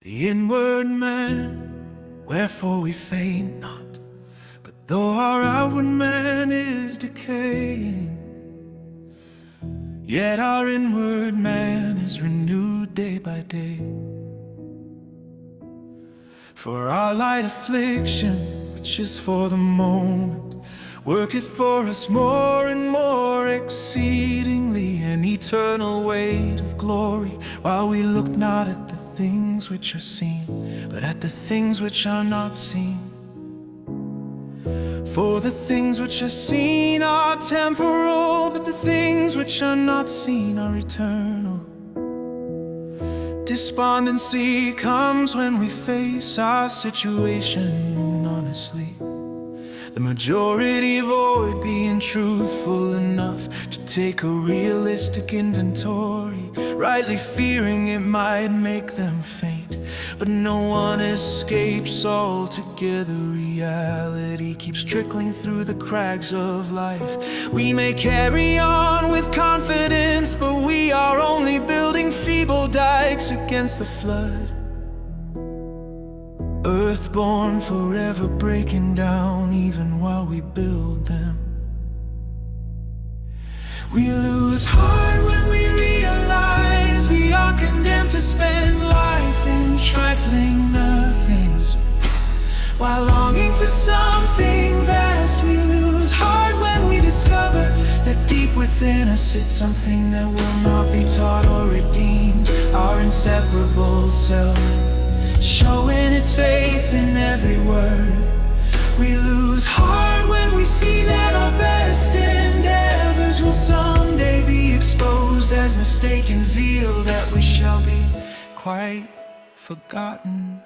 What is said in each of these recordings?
The inward man, wherefore we faint not. But though our outward man is decaying, yet our inward man is renewed day by day. For our light affliction, which is for the moment, worketh for us more and more exceedingly an eternal weight of glory, while we look not at the things which are seen, but at the things which are not seen. For the things which are seen are temporal, but the things which are not seen are eternal. Despondency comes when we face our situation honestly. The majority avoid being truthful enough to take a realistic inventory, rightly fearing it might make them faint. But no one escapes altogether. Reality keeps trickling through the cracks of life. We may carry on with confidence, but we are only building feeble dikes against the flood. Earthborn, forever breaking down even while we build them. We lose heart when we realize we are condemned to spend life in trifling nothings, while longing for something vast. We lose heart when we discover that deep within us sits something that will not be taught or redeemed, our inseparable self, showing its face in every word. We lose heart when we see that our best endeavors will someday be exposed as mistaken zeal, that we shall be quite forgotten.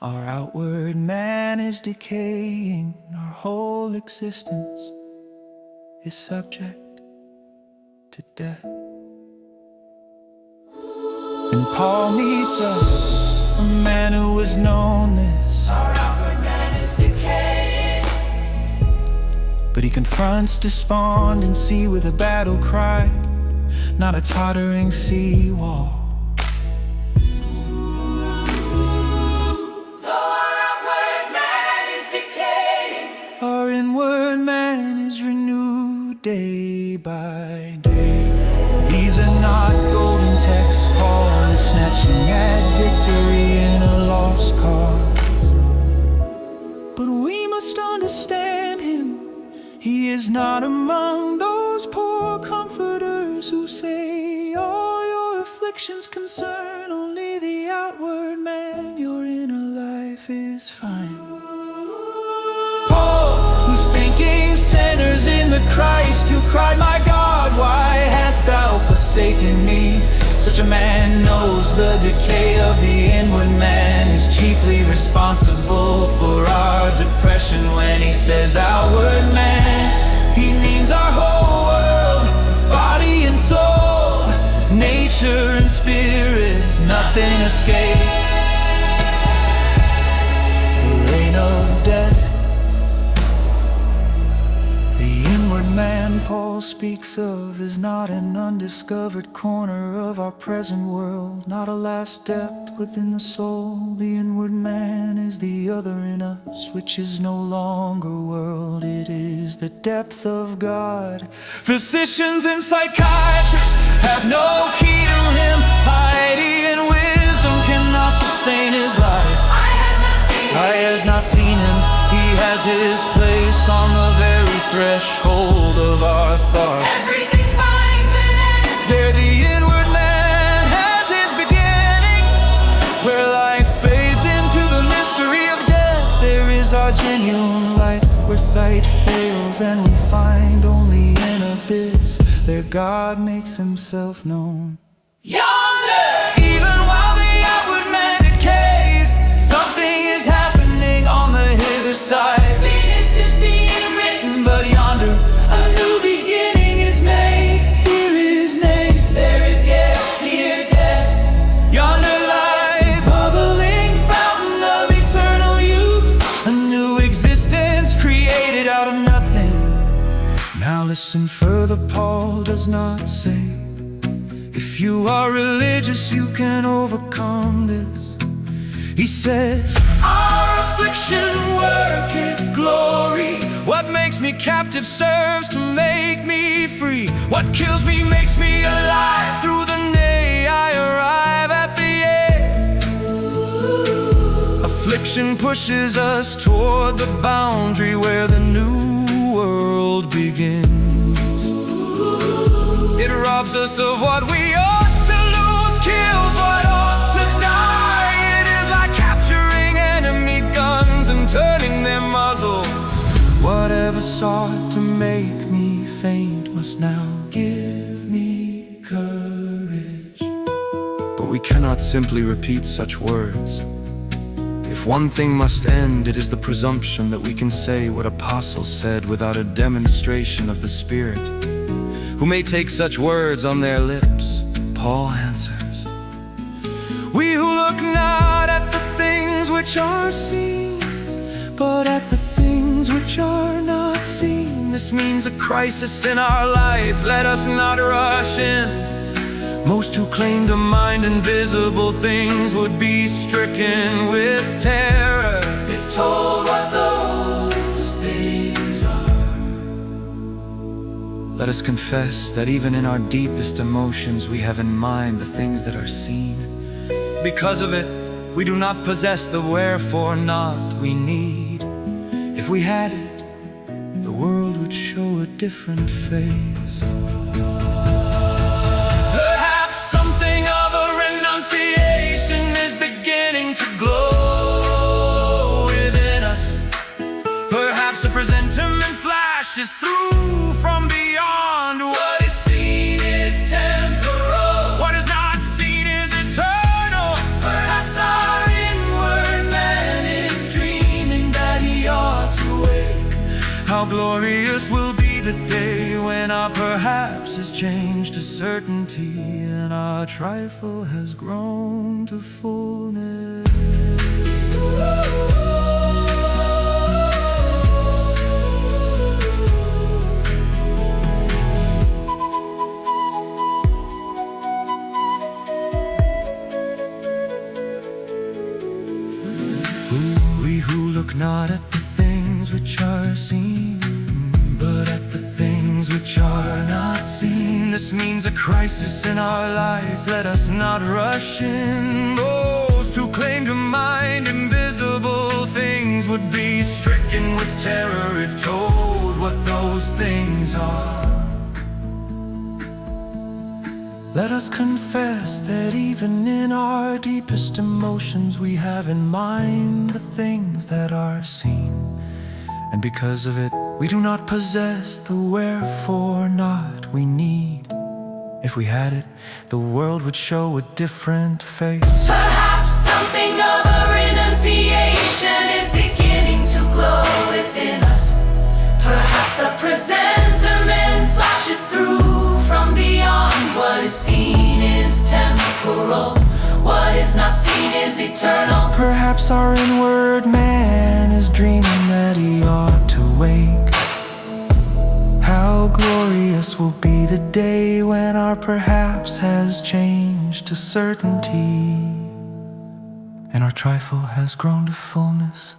Our outward man is decaying, our whole existence is subject to death. And Paul meets us, a man who has known this. Our outward man is decaying, but he confronts despondency with a battle cry, not a tottering seawall. Though our outward man is decaying, our inward man is renewed day by day. These are not golden texts. Paul is snatching at victory in a lost cause, but we must understand him. He is not among those poor comforters who say all your afflictions concern only the outward man. Your inner life is fine. Paul, who's thinking sinners in the Christ, who cried, "My God, why hast thou forsaken me?" Such a man knows the decay of the inward man is chiefly responsible for our depression. When he says outward man, he means our whole world, body and soul, nature and spirit. Nothing escapes the reign of death. The inward man Paul speaks of is not an undiscovered corner of our present world, not a last depth within the soul. The inward man is the other in us, which is no longer world. It is the depth of God. Physicians and psychiatrists have no key to him. Piety and wisdom cannot sustain his life. Eye has not seen him. He has his place on the very threshold of our thoughts. Everything finds an end. There the inward man has his beginning, where life fades into the mystery of death. There is our genuine life, where sight fails and we find only an abyss. There God makes himself known. Yonder, Even while the outward man decays, something is happening on the hither side. Venus is being written, But yonder, a new beginning is made. here is nay, There is yet here death, yonder light, bubbling fountain of eternal youth, a new existence created out of nothing. Now listen further, Paul does not say, if you are religious you can overcome this. He says, our affliction worketh glory. What makes me captive serves to make me free. What kills me makes me alive. Through the day I arrive at the end. Affliction pushes us toward the boundary where the new world begins. It robs us of what we ought to lose, kills what ought to die. It is like capturing enemy guns and turning their muzzles. Whatever sought to make me faint must now give me courage. But we cannot simply repeat such words. If one thing must end, it is the presumption that we can say what apostles said without a demonstration of the Spirit. Who may take such words on their lips? Paul answers, we who look not at the things which are seen, but at the things which are not seen. This means a crisis in our life. Let us not rush in. Most who claim to mind invisible things would be stricken with terror if told what those things are. Let us confess that even in our deepest emotions we have in mind the things that are seen. Because of it, we do not possess the wherefore not we need. If we had it, the world would show a different face. Perhaps something of a renunciation is beginning to glow within us. Perhaps a presentiment flashes through from beyond. What is seen is temporal. What is not seen is eternal. Perhaps our inward man is dreaming that he ought to wake. How glorious will be the day when our perhaps has changed to certainty and our trifle has grown to fullness. We who look not at the things which are seen, but at the things which are not seen. This means a crisis in our life. Let us not rush in. Those who claim to mind invisible things would be stricken with terror if told what those things are. Let us confess that even in our deepest emotions we have in mind the things that are seen. And because of it, we do not possess the wherefore not we need. If we had it, the world would show a different face. Perhaps something of a renunciation is beginning to glow within us. Perhaps a presentiment flashes through from beyond. What is seen is temporal. What is not seen is eternal. Perhaps our inward man is dreaming that he ought to wake. How glorious will be the day when our perhaps has changed to certainty and our trifle has grown to fullness.